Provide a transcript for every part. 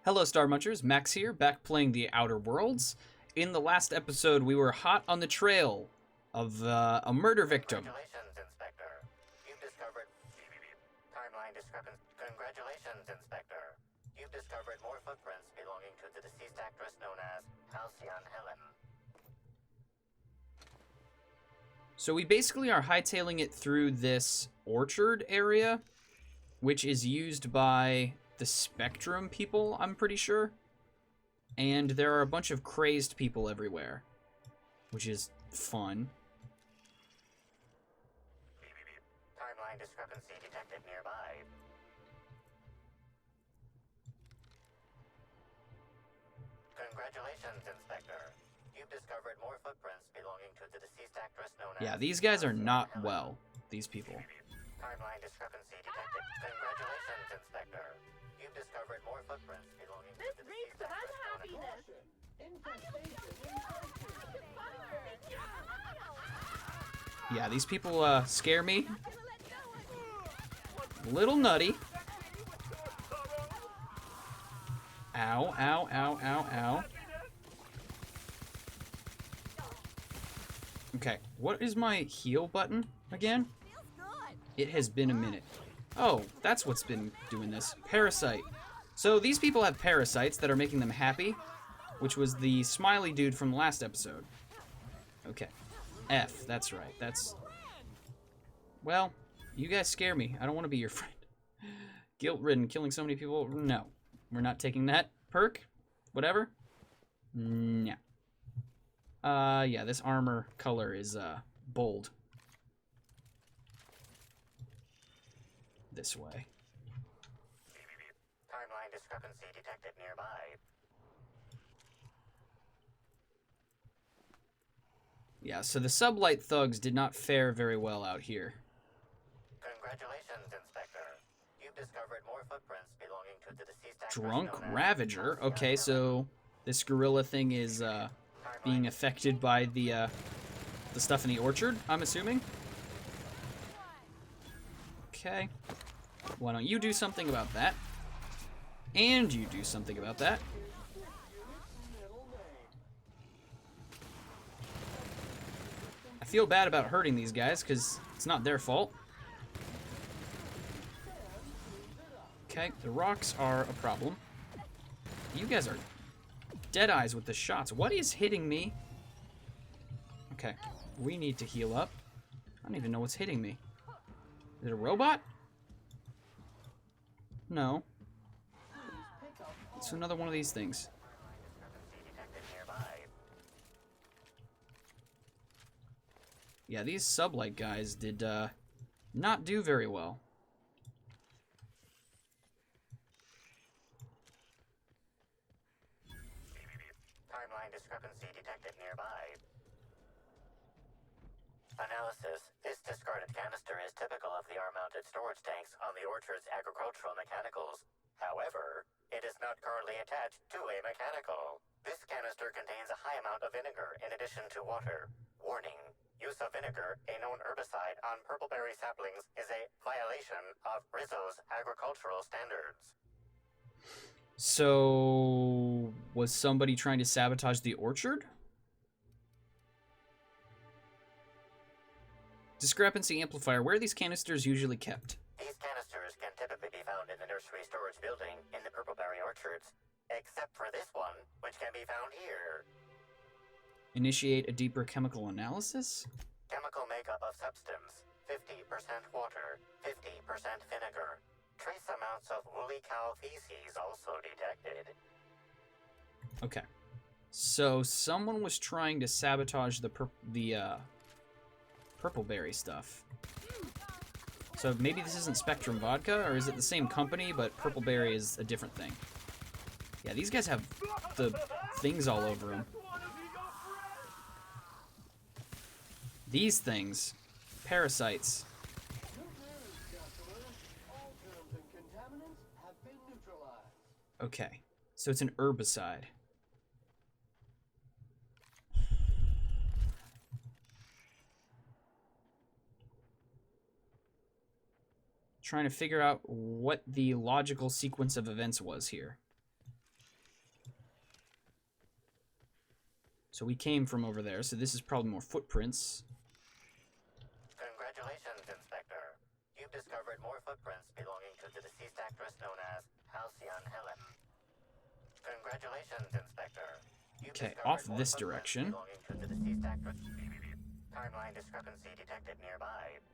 Hello, StarMunchers. Max here, back playing the Outer Worlds. In the last episode, we were hot on the trail of a murder victim. Congratulations, Inspector. You've discovered timeline discrepancy. Congratulations, Inspector. You've discovered more footprints belonging to the deceased actress known as Halcyon Helen. So we basically are hightailing it through this orchard area, which is used by the Spectrum people, I'm pretty sure. And there are a bunch of crazed people everywhere, which is fun. Timeline discrepancy detected nearby. Congratulations, Inspector. You've discovered more footprints belonging to the deceased actress known as... Yeah, these guys are not well, these people. Timeline discrepancy detected. Congratulations, Inspector. You've discovered more footprints belonging to the deceased actress known as... Yeah, these people scare me. A little nutty. Ow, ow, ow, ow, ow. Okay, what is my heal button again? It has been a minute. Oh, that's what's been doing this. Parasite. So these people have parasites that are making them happy, which was the smiley dude from the last episode. Okay. F, that's right. That's... Well, you guys scare me. I don't want to be your friend. Guilt-ridden, killing so many people. No. We're not taking that perk. Whatever. No. Yeah, this armor color is, bold. This way. Timeline discrepancy detected nearby. Yeah, so the sublight thugs did not fare very well out here. Congratulations, Inspector. You've discovered more footprints belonging to the deceased actress Drunk known as Ravager. Halcyon Okay, so this gorilla thing is being affected by the stuff in the orchard, I'm assuming. Okay. Why don't you do something about that? And you do something about that. I feel bad about hurting these guys because it's not their fault. Okay, the rocks are a problem. You guys are dead eyes with the shots. What is hitting me? Okay, we need to heal up. I don't even know what's hitting me. Is it a robot? No. It's another one of these things. Yeah, these sublight guys did not do very well. Timeline discrepancy detected nearby. Analysis. This discarded canister is typical of the R-mounted storage tanks on the orchard's agricultural mechanicals. However, it is not currently attached to a mechanical. This canister contains a high amount of vinegar in addition to water. Warning. Use of vinegar, a known herbicide on purpleberry saplings, is a violation of Rizzo's agricultural standards. So, was somebody trying to sabotage the orchard? Discrepancy amplifier. Where are these canisters usually kept? These canisters can typically be found in the nursery storage building in the purpleberry orchards, except for this one, which can be found here. Initiate a deeper chemical analysis? Chemical makeup of substance: 50% water, 50% vinegar. Trace amounts of woolly cow feces also detected. Okay. So someone was trying to sabotage the purpleberry stuff. So maybe this isn't Spectrum Vodka, or is it the same company, but purpleberry is a different thing? Yeah, these guys have the things all over them. These things. Parasites. Okay. So it's an herbicide. Trying to figure out what the logical sequence of events was here. So we came from over there, so this is probably more footprints. Congratulations, Inspector. You've discovered more footprints belonging to the deceased actress known as Halcyon Helen. Congratulations, Inspector. Okay, off this direction. Belonging to the deceased actress. Timeline discrepancy detected nearby.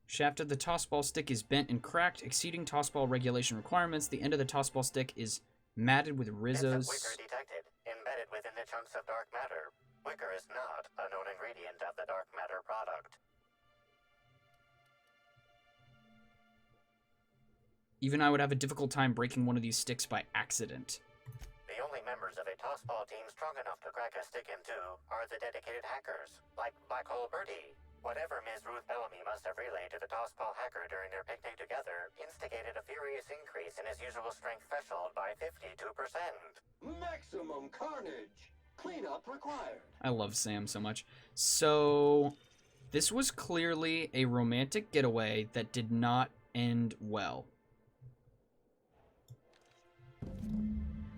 Shaft of the tossball stick is bent and cracked, exceeding tossball regulation requirements. The end of the tossball stick is matted with Rizzo's. Wicker detected, embedded within the chunks of dark matter. Wicker is not a known ingredient of the dark matter product. Even I would have a difficult time breaking one of these sticks by accident. The only members of a tossball team strong enough to crack a stick in two are the dedicated hackers, like Black Hole Birdie. Whatever Ms. Ruth Bellamy must have relayed to the tossball hacker during their picnic together instigated a furious increase in his usual strength threshold by 52%. Maximum carnage. Cleanup required. I love Sam so much. So, this was clearly a romantic getaway that did not end well.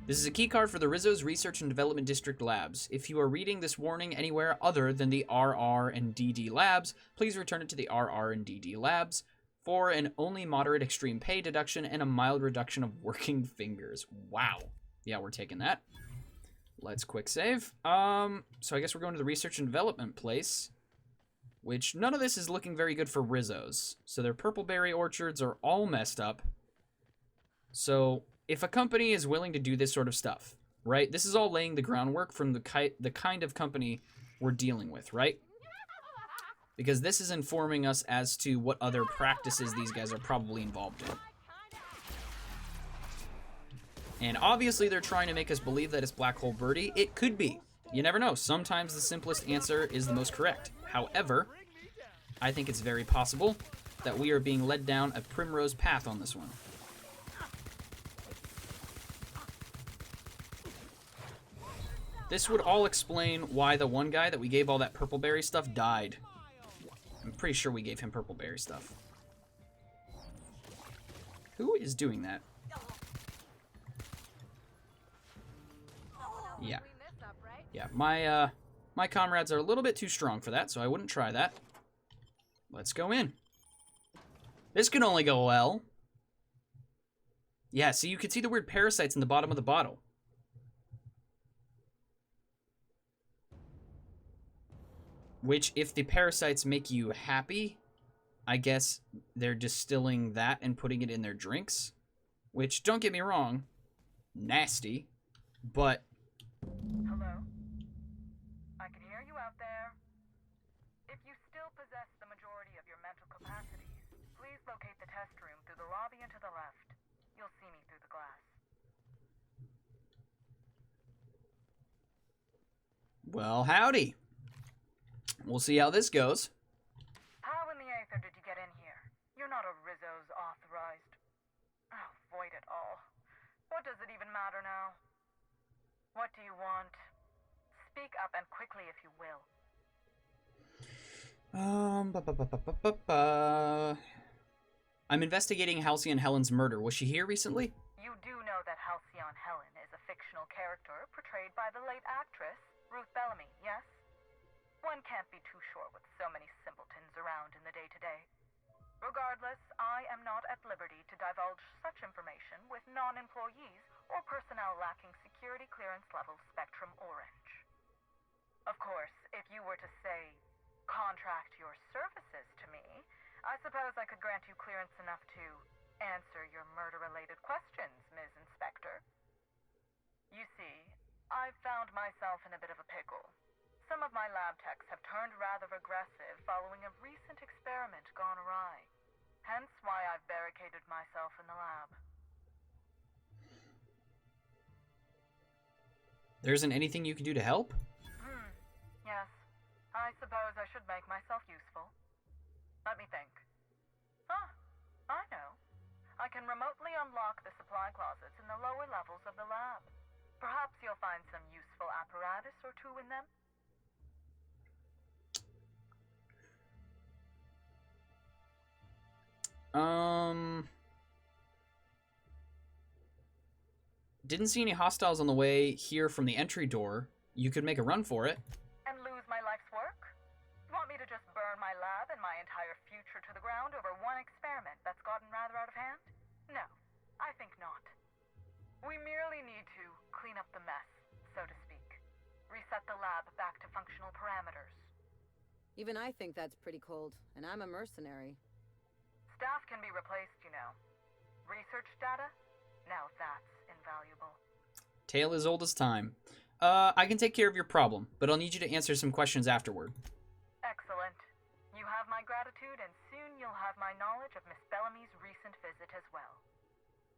This is a keycard for the Rizzo's Research and Development District Labs. If you are reading this warning anywhere other than the RR and DD Labs, please return it to the RR and DD Labs for an only moderate extreme pay deduction and a mild reduction of working fingers. Wow. Yeah, we're taking that. Let's quick save. So I guess we're going to the Research and Development place, which none of this is looking very good for Rizzo's. So their purpleberry orchards are all messed up. So if a company is willing to do this sort of stuff, right? This is all laying the groundwork from the kind of company we're dealing with, right? Because this is informing us as to what other practices these guys are probably involved in. And obviously they're trying to make us believe that it's Black Hole Birdie. It could be. You never know. Sometimes the simplest answer is the most correct. However, I think it's very possible that we are being led down a primrose path on this one. This would all explain why the one guy that we gave all that purpleberry stuff died. I'm pretty sure we gave him purpleberry stuff. Who is doing that? Yeah. Yeah, my comrades are a little bit too strong for that, so I wouldn't try that. Let's go in. This can only go well. Yeah, so you can see the weird parasites in the bottom of the bottle. Which, if the parasites make you happy, I guess they're distilling that and putting it in their drinks. Which, don't get me wrong, nasty, but... Hello? I can hear you out there. If you still possess the majority of your mental capacities, please locate the test room through the lobby and to the left. You'll see me through the glass. Well, howdy. We'll see how this goes. How in the aether did you get in here? You're not a Rizzo's authorized. Oh, void it all. What does it even matter now? What do you want? Speak up and quickly if you will. I'm investigating Halcyon Helen's murder. Was she here recently? You do know that Halcyon Helen is a fictional character portrayed by the late actress, Ruth Bellamy, yes? One can't be too sure with so many simpletons around in the day-to-day. Regardless, I am not at liberty to divulge such information with non-employees or personnel lacking security clearance level Spectrum Orange. Of course, if you were to, say, contract your services to me, I suppose I could grant you clearance enough to answer your murder-related questions, Ms. Inspector. You see, I've found myself in a bit of a pickle. Some of my lab techs have turned rather aggressive following a recent experiment gone awry. Hence why I've barricaded myself in the lab. There isn't anything you can do to help? Yes. I suppose I should make myself useful. Let me think. Ah, I know. I can remotely unlock the supply closets in the lower levels of the lab. Perhaps you'll find some useful apparatus or two in them. didn't see any hostiles on the way here from the entry door. You could make a run for it. And lose my life's work? Want me to just burn my lab and my entire future to the ground over one experiment that's gotten rather out of hand? No, I think not. We merely need to clean up the mess, so to speak. Reset the lab back to functional parameters. Even I think that's pretty cold, and I'm a mercenary. Staff can be replaced, you know. Research data? Now that's invaluable. Tale as old as time. I can take care of your problem, but I'll need you to answer some questions afterward. Excellent. You have my gratitude, and soon you'll have my knowledge of Miss Bellamy's recent visit as well.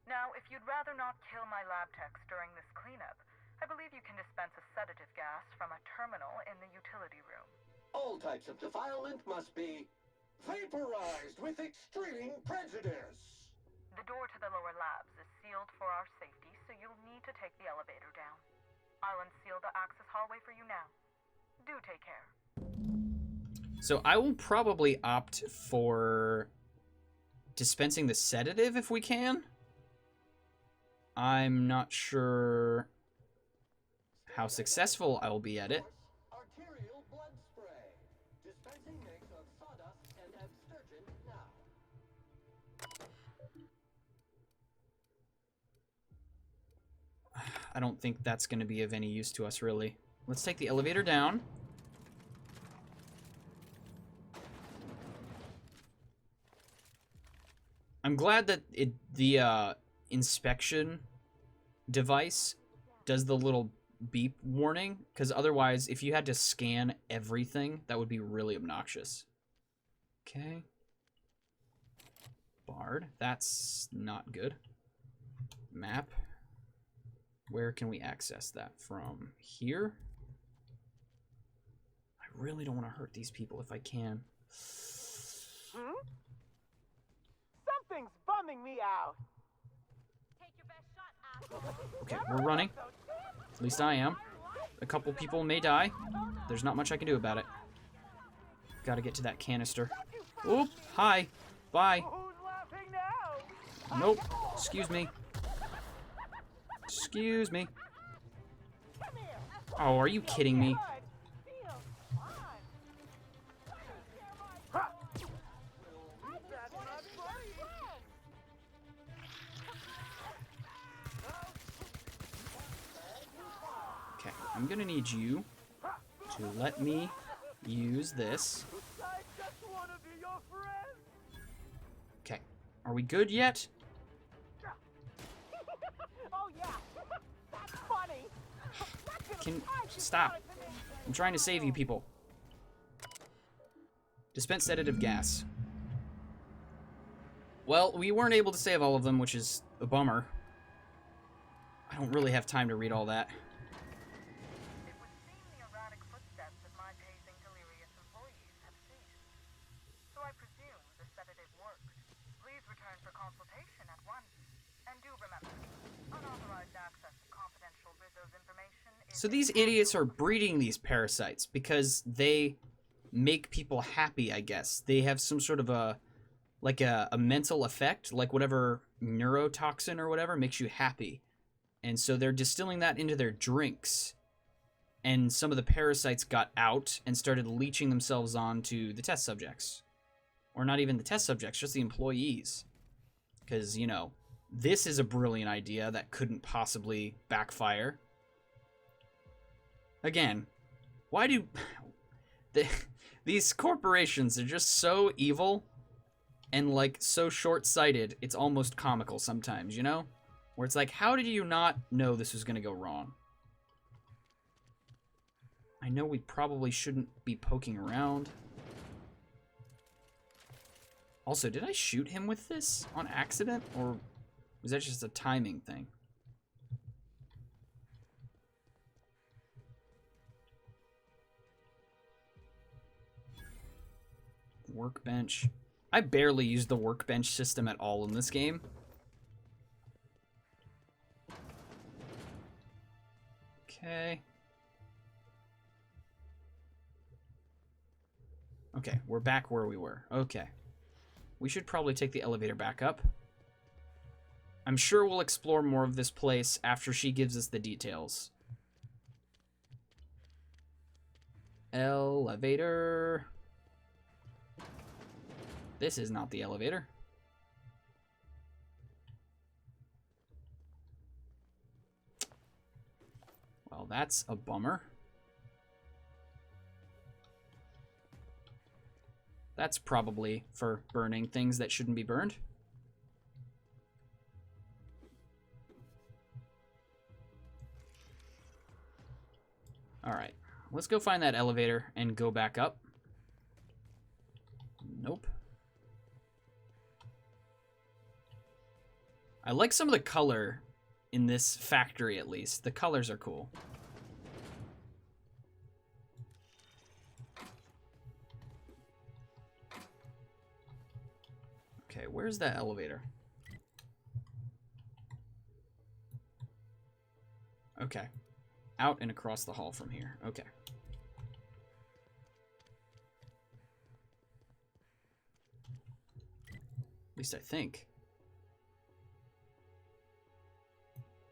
Now, if you'd rather not kill my lab techs during this cleanup, I believe you can dispense a sedative gas from a terminal in the utility room. All types of defilement must be vaporized with extreme prejudice. The door to the lower labs is sealed for our safety, so you'll need to take the elevator down. I'll unseal the access hallway for you now. Do take care. So I will probably opt for dispensing the sedative if we can. I'm not sure how successful I will be at it. Arterial blood spray. Dispensing mix of sawdust and abstergent now. I don't think that's going to be of any use to us, really. Let's take the elevator down. I'm glad that the inspection device does the little beep warning, because otherwise, if you had to scan everything, that would be really obnoxious. Okay. Barred. That's not good. Map. Where can we access that from? Here? I really don't want to hurt these people if I can. Something's bumming me out. Okay, we're running. At least I am. A couple people may die. There's not much I can do about it. Gotta get to that canister. Oop! Hi! Bye! Who's laughing now? Nope. Excuse me. Excuse me. Oh, are you kidding me? Okay, I'm gonna need you to let me use this. I just want to be your friend. Okay, are we good yet? Oh yeah, that's funny. Can stop. I'm trying to save you people. Dispense sedative gas. Well, we weren't able to save all of them, which is a bummer. I don't really have time to read all that. It would seem the erratic footsteps of my pacing delirious employees have ceased. So I presume the sedative worked. Please return for consultation at once. And do remember, unauthorized access to confidential Rizzo's information is... So these idiots are breeding these parasites because they make people happy, I guess. They have some sort of a mental effect, like whatever neurotoxin or whatever makes you happy. And so they're distilling that into their drinks. And some of the parasites got out and started leeching themselves onto the test subjects. Or not even the test subjects, just the employees. Because, you know, this is a brilliant idea that couldn't possibly backfire. Again, why do... these corporations are just so evil and, like, so short-sighted, it's almost comical sometimes, you know? Where it's like, how did you not know this was going to go wrong? I know we probably shouldn't be poking around. Also, did I shoot him with this on accident? Or was that just a timing thing? Workbench. I barely use the workbench system at all in this game. Okay. Okay, we're back where we were. Okay. We should probably take the elevator back up. I'm sure we'll explore more of this place after she gives us the details. Elevator. This is not the elevator. Well, that's a bummer. That's probably for burning things that shouldn't be burned. Alright, let's go find that elevator and go back up. Nope. I like some of the color in this factory, at least. The colors are cool. Okay, where's that elevator? Okay. Out and across the hall from here. Okay. At least I think.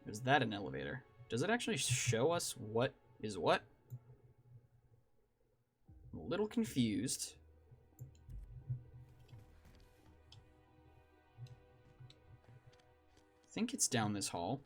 Is that an elevator? Does it actually show us what is what? I'm a little confused. I think it's down this hall.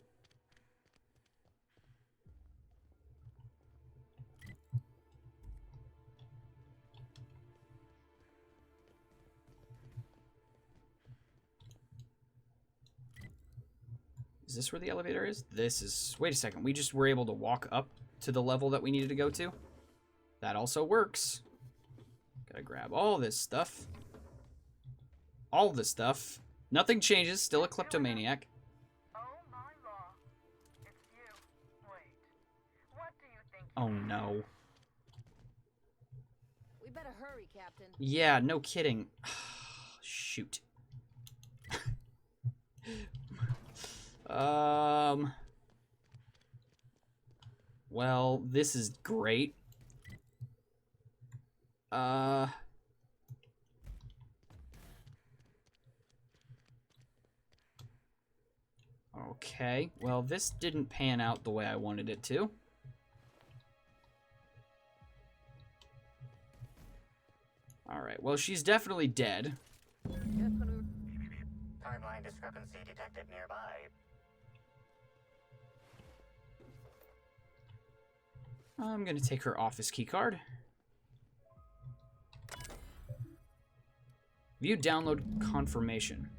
Is this where the elevator is? This is... Wait a second. We just were able to walk up to the level that we needed to go to? That also works. Gotta grab all this stuff. All this stuff. Nothing changes. Still a kleptomaniac. Oh my law. It's you. Wait. What do you think? Oh no. We better hurry, Captain. Yeah, no kidding. Shoot. Well, this is great. Okay. Well, this didn't pan out the way I wanted it to. Alright, well, she's definitely dead. Timeline discrepancy detected nearby. I'm gonna take her office keycard. View download confirmation.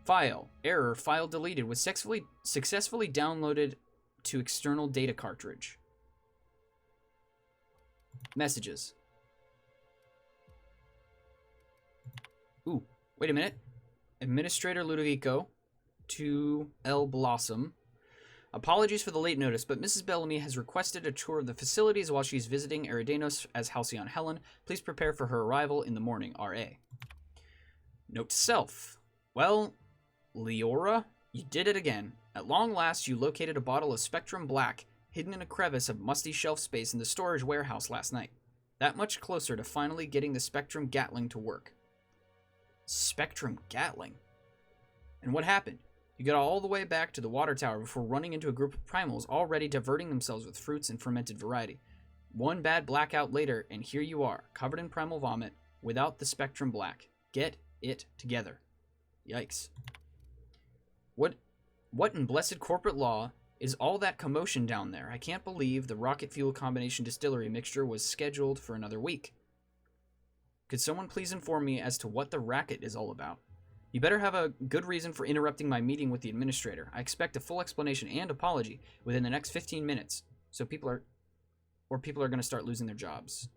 File. Error. File deleted. Was successfully downloaded to external data cartridge. Messages. Ooh, wait a minute. Administrator Ludovico to L. Blossom. Apologies for the late notice, but Mrs. Bellamy has requested a tour of the facilities while she's visiting Eridanos as Halcyon Helen. Please prepare for her arrival in the morning, R.A. Note to self. Well, Leora, you did it again. At long last, you located a bottle of Spectrum Black hidden in a crevice of musty shelf space in the storage warehouse last night. That much closer to finally getting the Spectrum Gatling to work. Spectrum Gatling? And what happened? You got all the way back to the water tower before running into a group of primals already diverting themselves with fruits and fermented variety. One bad blackout later, and here you are, covered in primal vomit, without the Spectrum Black. Get it together. Yikes. What in blessed corporate law is all that commotion down there? I can't believe the rocket fuel combination distillery mixture was scheduled for another week. Could someone please inform me as to what the racket is all about? You better have a good reason for interrupting my meeting with the administrator. I expect a full explanation and apology within the next 15 minutes. So people are going to start losing their jobs.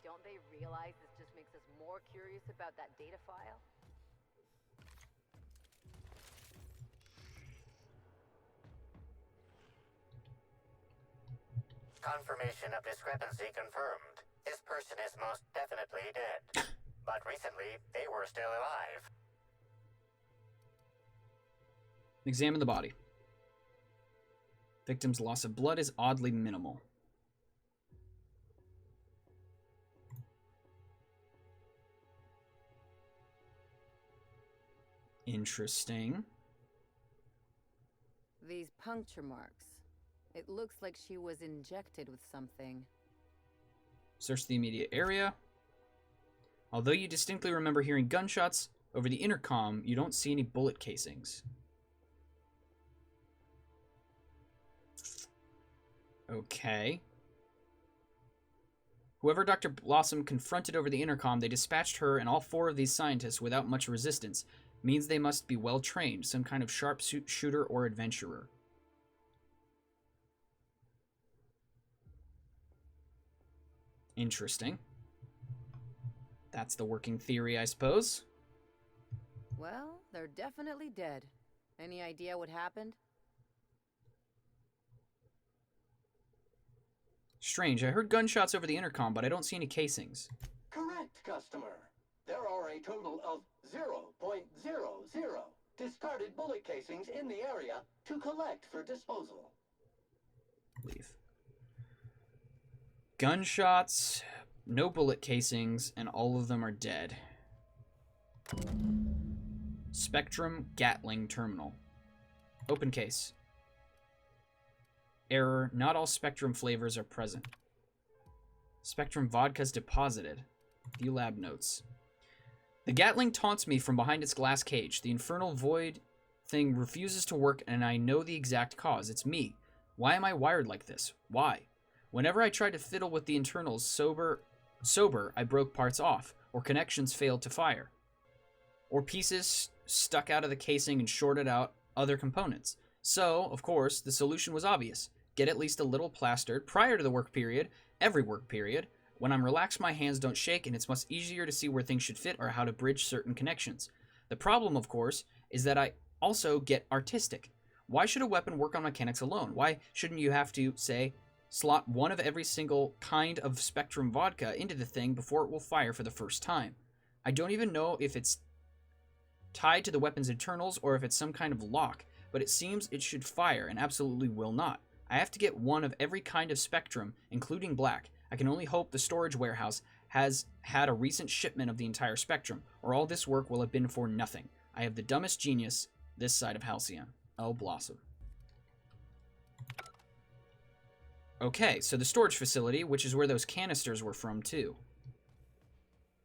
Don't they realize this just makes us more curious about that data file? Confirmation of discrepancy confirmed. This person is most definitely dead. But recently, they were still alive. Examine the body. Victim's loss of blood is oddly minimal. Interesting. These puncture marks. It looks like she was injected with something. Search the immediate area. Although you distinctly remember hearing gunshots over the intercom, you don't see any bullet casings. Okay. Whoever Dr. Blossom confronted over the intercom, they dispatched her and all 4 of these scientists without much resistance. Means they must be well trained, some kind of sharpshooter or adventurer. Interesting. That's the working theory, I suppose. Well, they're definitely dead. Any idea what happened? Strange, I heard gunshots over the intercom, but I don't see any casings. Correct, customer. There are a total of 0.00 discarded bullet casings in the area to collect for disposal. Leave. Gunshots, no bullet casings, and all of them are dead. Spectrum Gatling Terminal. Open case. Error, not all Spectrum flavors are present. Spectrum vodka's deposited. View lab notes. The Gatling taunts me from behind its glass cage. The infernal void thing refuses to work, and I know the exact cause. It's me. Why am I wired like this? Why? Whenever I tried to fiddle with the internals sober, I broke parts off, or connections failed to fire, or pieces stuck out of the casing and shorted out other components. So, of course, the solution was obvious. Get at least a little plastered prior to the work period, every work period. When I'm relaxed, my hands don't shake, and it's much easier to see where things should fit or how to bridge certain connections. The problem, of course, is that I also get artistic. Why should a weapon work on mechanics alone? Why shouldn't you have to, say, slot one of every single kind of Spectrum vodka into the thing before it will fire for the first time? I don't even know if it's tied to the weapon's internals or if it's some kind of lock, but it seems it should fire and absolutely will not. I have to get one of every kind of Spectrum, including black. I can only hope the storage warehouse has had a recent shipment of the entire Spectrum, or all this work will have been for nothing. I have the dumbest genius this side of Halcyon. L. Blossom. Okay, so the storage facility, which is where those canisters were from, too.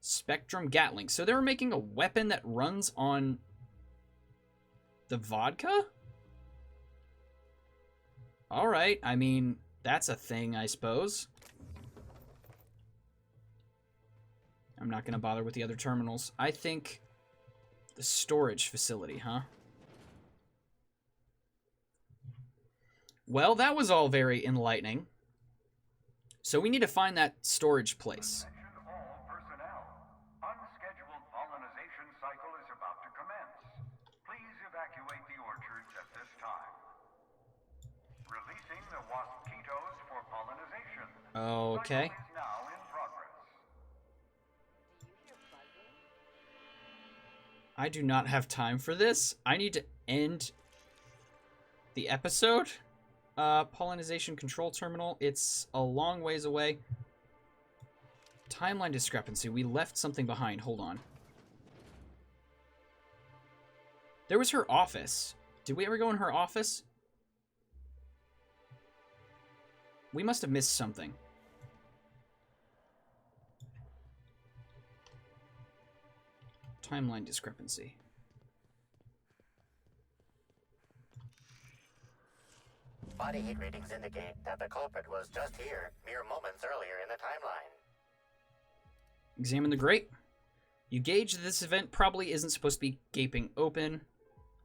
Spectrum Gatling. So they were making a weapon that runs on the vodka? Alright, I mean, that's a thing, I suppose. I'm not going to bother with the other terminals. I think the storage facility, huh? Well, that was all very enlightening. So we need to find that storage place. Attention all personnel. Unscheduled pollinization cycle is about to commence. Please evacuate the orchards at this time. Releasing the mosquitoes for pollinization. Okay. Cycle is now in progress. I do not have time for this. I need to end the episode. Pollinization control terminal. It's a long ways away. Timeline discrepancy. We left something behind. Hold on. There was her office. Did we ever go in her office? We must have missed something. Timeline discrepancy. Body heat readings indicate that the culprit was just here, mere moments earlier in the timeline. Examine the grate. You gauge that this vent probably isn't supposed to be gaping open.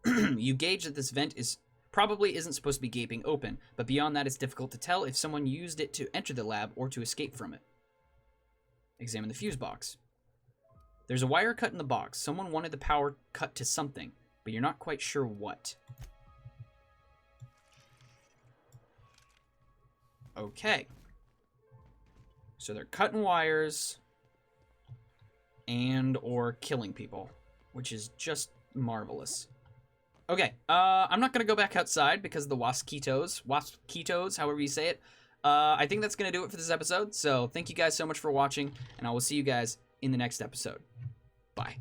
You gauge that this vent probably isn't supposed to be gaping open, but beyond that it's difficult to tell if someone used it to enter the lab or to escape from it. Examine the fuse box. There's a wire cut in the box. Someone wanted the power cut to something, but you're not quite sure what. Okay. So they're cutting wires and or killing people, which is just marvelous. Okay, I'm not going to go back outside because of the waskitos, however you say it. I think that's going to do it for this episode. So thank you guys so much for watching, and I will see you guys in the next episode. Bye.